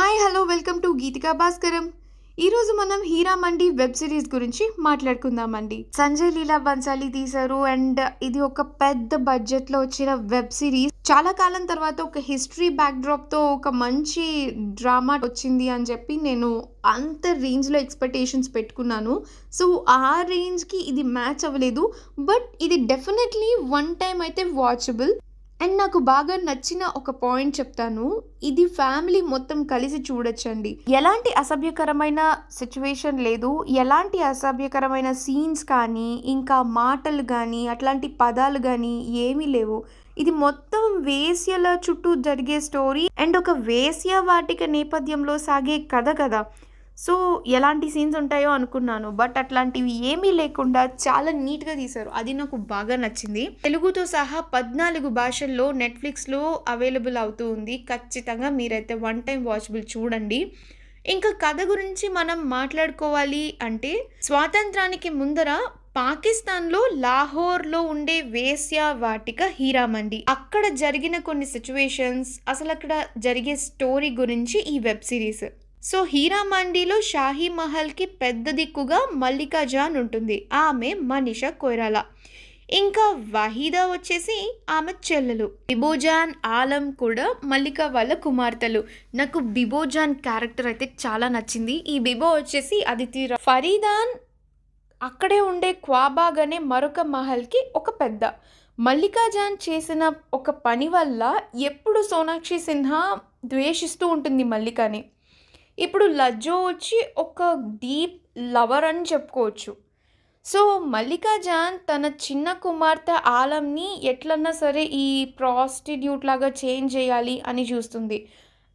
Hi hello welcome to Geetika Bhaskaram. ఈరోజు మనం హీరా మండి web series గురించి మాట్లాడుకుందామండి. సంజయ్ లీలా బన్సాలి తీశారు అండ్ ఇది ఒక పెద్ద బడ్జెట్లో వచ్చిన వెబ్ సిరీస్. చాలా కాలం తర్వాత ఒక హిస్టరీ బ్యాక్డ్రాప్తో ఒక మంచి డ్రామా వచ్చింది అని చెప్పి నేను అంత రేంజ్లో ఎక్స్పెక్టేషన్స్ పెట్టుకున్నాను. సో ఆ రేంజ్కి ఇది మ్యాచ్ అవ్వలేదు, బట్ ఇది డెఫినెట్లీ వన్ టైం అయితే వాచబుల్. అండ్ నాకు బాగా నచ్చిన ఒక పాయింట్ చెప్తాను. ఇది ఫ్యామిలీ మొత్తం కలిసి చూడొచ్చండి. ఎలాంటి అసభ్యకరమైన సిచ్యువేషన్ లేదు, ఎలాంటి అసభ్యకరమైన సీన్స్ కానీ ఇంకా మాటలు కానీ అట్లాంటి పదాలు కానీ ఏమీ లేవు. ఇది మొత్తం వేశ్యల చుట్టూ జరిగే స్టోరీ అండ్ ఒక వేశ్య వాటిక నేపథ్యంలో సాగే కథ కదా. సో ఎలాంటి సీన్స్ ఉంటాయో అనుకున్నాను, బట్ అట్లాంటివి ఏమీ లేకుండా చాలా నీట్గా తీశారు. అది నాకు బాగా నచ్చింది. తెలుగుతో సహా 14 భాషల్లో నెట్ఫ్లిక్స్లో అవైలబుల్ అవుతూ ఉంది. ఖచ్చితంగా మీరైతే వన్ టైం వాచబుల్ చూడండి. ఇంకా కథ గురించి మనం మాట్లాడుకోవాలి అంటే, స్వాతంత్రానికి ముందర పాకిస్తాన్లో లాహోర్లో ఉండే వేశ్య వాటిక హీరా మండి, అక్కడ జరిగిన కొన్ని సిచ్యువేషన్స్, అసలు అక్కడ జరిగే స్టోరీ గురించి ఈ వెబ్ సిరీస్. సో హీరా మండీలో షాహీ మహల్కి పెద్ద దిక్కుగా మల్లికా జాన్ ఉంటుంది. ఆమె మనీషా కొయిరాలా. ఇంకా వహీదా వచ్చేసి ఆమె చెల్లెలు. బిబోజాన్ ఆలం కూడా మల్లిక వాళ్ళ కుమార్తెలు. నాకు బిబోజాన్ క్యారెక్టర్ అయితే చాలా నచ్చింది. ఈ బిబో వచ్చేసి అదితి. ఫరీదాన్ అక్కడే ఉండే క్వాబాగ్ అనే మరొక మహల్కి ఒక పెద్ద. మల్లికా జాన్ చేసిన ఒక పని వల్ల ఎప్పుడు సోనాక్షి సిన్హా ద్వేషిస్తూ ఉంటుంది మల్లికని. ఇప్పుడు లజ్జో వచ్చి ఒక డీప్ లవర్ అని చెప్పుకోవచ్చు. సో మల్లికా జాన్ తన చిన్న కుమార్తె ఆలంని ఎట్లన్నా సరే ఈ ప్రాస్టిట్యూట్ లాగా చేంజ్ చేయాలి అని చూస్తుంది.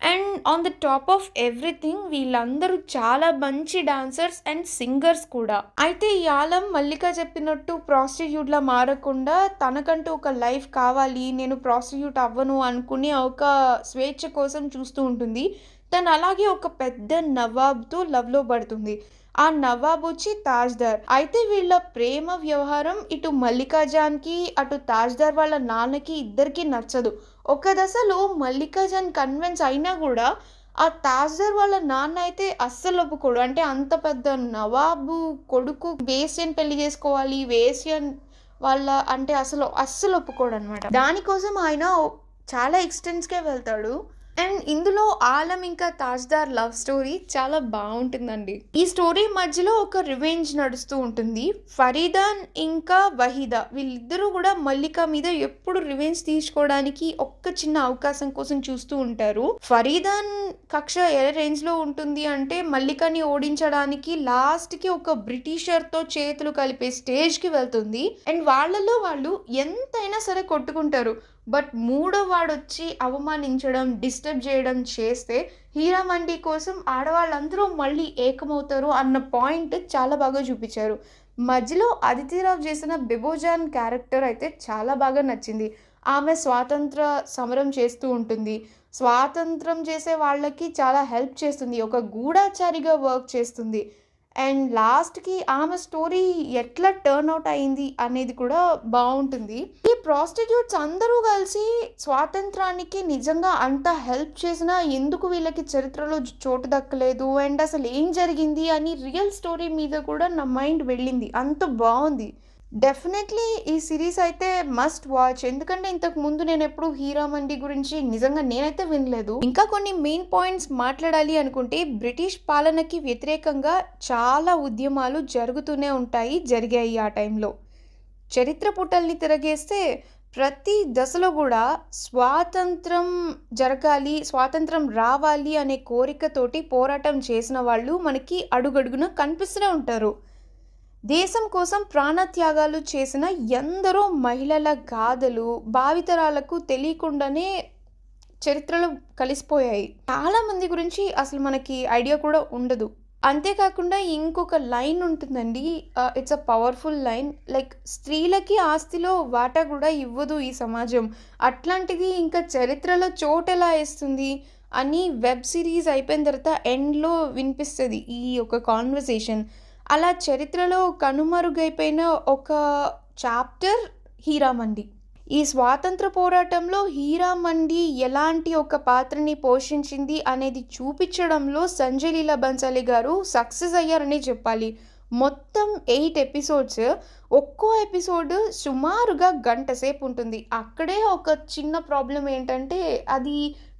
And on the top of everything వీళ్ళందరూ చాలా మంచి డాన్సర్స్ అండ్ సింగర్స్ కూడా. అయితే ఈ ఆలం మల్లిక చెప్పినట్టు ప్రాస్టిట్యూట్లా మారకుండా తనకంటూ ఒక లైఫ్ కావాలి, నేను ప్రాస్టిట్యూట్ అవ్వను అనుకుని ఒక స్వేచ్ఛ కోసం చూస్తూ ఉంటుంది. తను అలాగే ఒక పెద్ద నవాబ్తో లవ్లో పడుతుంది. ఆ నవాబ్ వచ్చి తాజ్దార్. అయితే వీళ్ళ ప్రేమ వ్యవహారం ఇటు మల్లికా జాన్కి అటు తాజ్దార్ వాళ్ళ నాన్నకి ఇద్దరికి నచ్చదు. ఒక దశలో మల్లికా జాన్ కన్విన్స్ అయినా కూడా ఆ తాజ్దార్ వాళ్ళ నాన్న అయితే అస్సలు ఒప్పుకోడు. అంటే అంత పెద్ద నవాబు కొడుకు వేశ్యని పెళ్లి చేసుకోవాలి, వేశ్యన్ వాళ్ళ అంటే అస్సలు ఒప్పుకోడు అనమాట. దానికోసం ఆయన చాలా ఎక్స్టెన్స్కే వెళ్తాడు. అండ్ ఇందులో ఆలం ఇంకా తాజ్దార్ లవ్ స్టోరీ చాలా బాగుంటుందండి. ఈ స్టోరీ మధ్యలో ఒక రివెంజ్ నడుస్తూ ఉంటుంది. ఫరీదాన్ ఇంకా వహీదా వీళ్ళిద్దరూ కూడా మల్లిక మీద ఎప్పుడు రివెంజ్ తీసుకోవడానికి ఒక్క చిన్న అవకాశం కోసం చూస్తూ ఉంటారు. ఫరీదాన్ కక్ష ఏ రేంజ్ లో ఉంటుంది అంటే, మల్లికని ఓడించడానికి లాస్ట్ కి ఒక బ్రిటిషర్ తో చేతులు కలిపే స్టేజ్ కి వెళ్తుంది. అండ్ వాళ్ళలో వాళ్ళు ఎంతైనా సరే కొట్టుకుంటారు. బట్ మూడో వాడొచ్చి అవమానించడం, డిస్టర్బ్ చేయడం చేస్తే హీరా మండి కోసం ఆడవాళ్ళందరూ మళ్ళీ ఏకమవుతారు అన్న పాయింట్ చాలా బాగా చూపించారు. మధ్యలో అదితిరావు చేసిన బిబోజాన్ క్యారెక్టర్ అయితే చాలా బాగా నచ్చింది. ఆమె స్వాతంత్ర సమరం చేస్తూ ఉంటుంది, స్వాతంత్రం చేసే వాళ్ళకి చాలా హెల్ప్ చేస్తుంది, ఒక గూఢాచారిగా వర్క్ చేస్తుంది. అండ్ లాస్ట్కి ఆమె స్టోరీ ఎట్లా టర్న్ అవుట్ అయింది అనేది కూడా బాగుంటుంది. ఈ ప్రాస్టిట్యూట్స్ అందరూ కలిసి స్వాతంత్రానికి నిజంగా అంత హెల్ప్ చేసినా ఎందుకు వీళ్ళకి చరిత్రలో చోటు దక్కలేదు అండ్ అసలు ఏం జరిగింది అని రియల్ స్టోరీ మీద కూడా నా మైండ్ వెళ్ళింది. అంత బాగుంది. డెఫినెట్లీ ఈ సిరీస్ అయితే మస్ట్ వాచ్. ఎందుకంటే ఇంతకు ముందు నేను ఎప్పుడు హీరా మండి గురించి నిజంగా నేనైతే వినలేదు. ఇంకా కొన్ని మెయిన్ పాయింట్స్ మాట్లాడాలి అనుకుంటే, బ్రిటిష్ పాలనకి వ్యతిరేకంగా చాలా ఉద్యమాలు జరుగుతూనే ఉంటాయి, జరిగాయి ఆ టైంలో. చరిత్ర పుటల్ని తిరగేస్తే ప్రతి దశలో కూడా స్వాతంత్రం జరగాలి, స్వాతంత్రం రావాలి అనే కోరికతోటి పోరాటం చేసిన వాళ్ళు మనకి అడుగడుగున కనిపిస్తూనే ఉంటారు. దేశం కోసం ప్రాణత్యాగాలు చేసిన ఎందరో మహిళల గాథలు భావితరాలకు తెలియకుండానే చరిత్రలో కలిసిపోయాయి. చాలా మంది గురించి అసలు మనకి ఐడియా కూడా ఉండదు. అంతేకాకుండా ఇంకొక లైన్ ఉంటుందండి, it's a powerful line. Like స్త్రీలకి ఆస్తిలో వాటా కూడా ఇవ్వదు ఈ సమాజం, అట్లాంటిది ఇంకా చరిత్రలో చోటెలా వేస్తుంది అని వెబ్ సిరీస్ అయిపోయిన తర్వాత ఎండ్లో వినిపిస్తుంది ఈ ఒక కాన్వర్సేషన్. అలా చరిత్రలో కనుమరుగైపోయిన ఒక చాప్టర్ హీరా మండి. ఈ స్వాతంత్ర పోరాటంలో హీరామండి ఎలాంటి ఒక పాత్రని పోషించింది అనేది చూపించడంలో సంజయ్ లీలా బన్సాలి గారు సక్సెస్ అయ్యారనే చెప్పాలి. మొత్తం 8 ఎపిసోడ్స్. ఒక్కో ఎపిసోడ్ సుమారుగా గంట సేపు ఉంటుంది. అక్కడే ఒక చిన్న ప్రాబ్లమ్ ఏంటంటే అది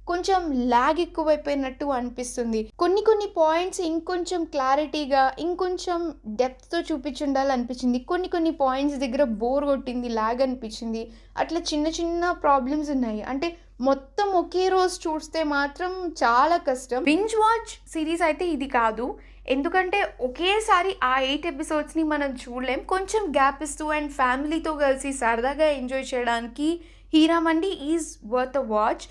కొంచెం లాగ్ ఎక్కువైపోయినట్టు అనిపిస్తుంది. కొన్ని పాయింట్స్ ఇంకొంచెం క్లారిటీగా, ఇంకొంచెం డెప్త్‌తో చూపించుండాలనిపించింది. కొన్ని పాయింట్స్ దగ్గర బోర్ కొట్టింది, లాగ్ అనిపించింది. అట్లా చిన్న ప్రాబ్లమ్స్ ఉన్నాయి. అంటే మొత్తం ఒకే రోజు చూస్తే మాత్రం చాలా కష్టం. బింజ్ వాచ్ సిరీస్ అయితే ఇది కాదు. ఎందుకంటే ఒకేసారి ఆ 8 ఎపిసోడ్స్‌ని మనం చూడలేం. కొంచెం గ్యాప్ ఇస్తూ అండ్ ఫ్యామిలీతో కలిసి సరదాగా ఎంజాయ్ చేయడానికి Heeramandi is worth a watch.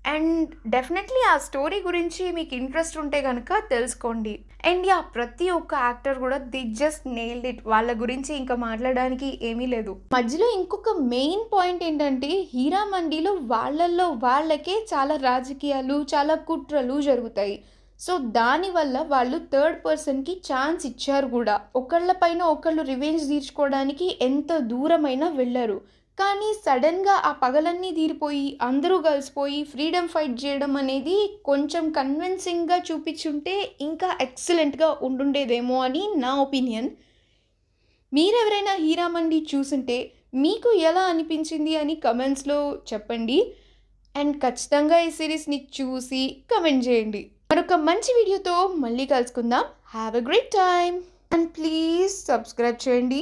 And definitely ఆ స్టోరీ గురించి మీకు ఇంట్రెస్ట్ ఉంటే కనుక తెలుసుకోండి. అండ్ ప్రతి ఒక్క యాక్టర్ కూడా ది జస్ట్ నెయిల్డ్ ఇట్. వాళ్ళ గురించి ఇంకా మాట్లాడడానికి ఏమీ లేదు. మధ్యలో ఇంకొక మెయిన్ పాయింట్ ఏంటంటే హీరామండిలో వాళ్ళల్లో వాళ్ళకే చాలా రాజకీయాలు, చాలా కుట్రలు జరుగుతాయి. సో దానివల్ల వాళ్ళు థర్డ్ పర్సన్కి ఛాన్స్ ఇచ్చారు కూడా. ఒకళ్ళపైన ఒకళ్ళు రివెంజ్ తీర్చుకోవడానికి ఎంత దూరమైనా వెళ్ళారు. కానీ సడన్గా ఆ పగలన్నీ తీరిపోయి అందరూ కలిసిపోయి ఫ్రీడమ్ ఫైట్ చేయడం అనేది కొంచెం కన్విన్సింగ్గా చూపించుంటే ఇంకా ఎక్సలెంట్గా ఉండుండేదేమో అని నా ఒపీనియన్. మీరెవరైనా హీరామండి చూసుంటే మీకు ఎలా అనిపించింది అని కమెంట్స్లో చెప్పండి. అండ్ ఖచ్చితంగా ఈ సిరీస్ని చూసి కమెంట్ చేయండి. మరొక మంచి వీడియోతో మళ్ళీ కలుసుకుందాం. Have a great time and please subscribe చేయండి.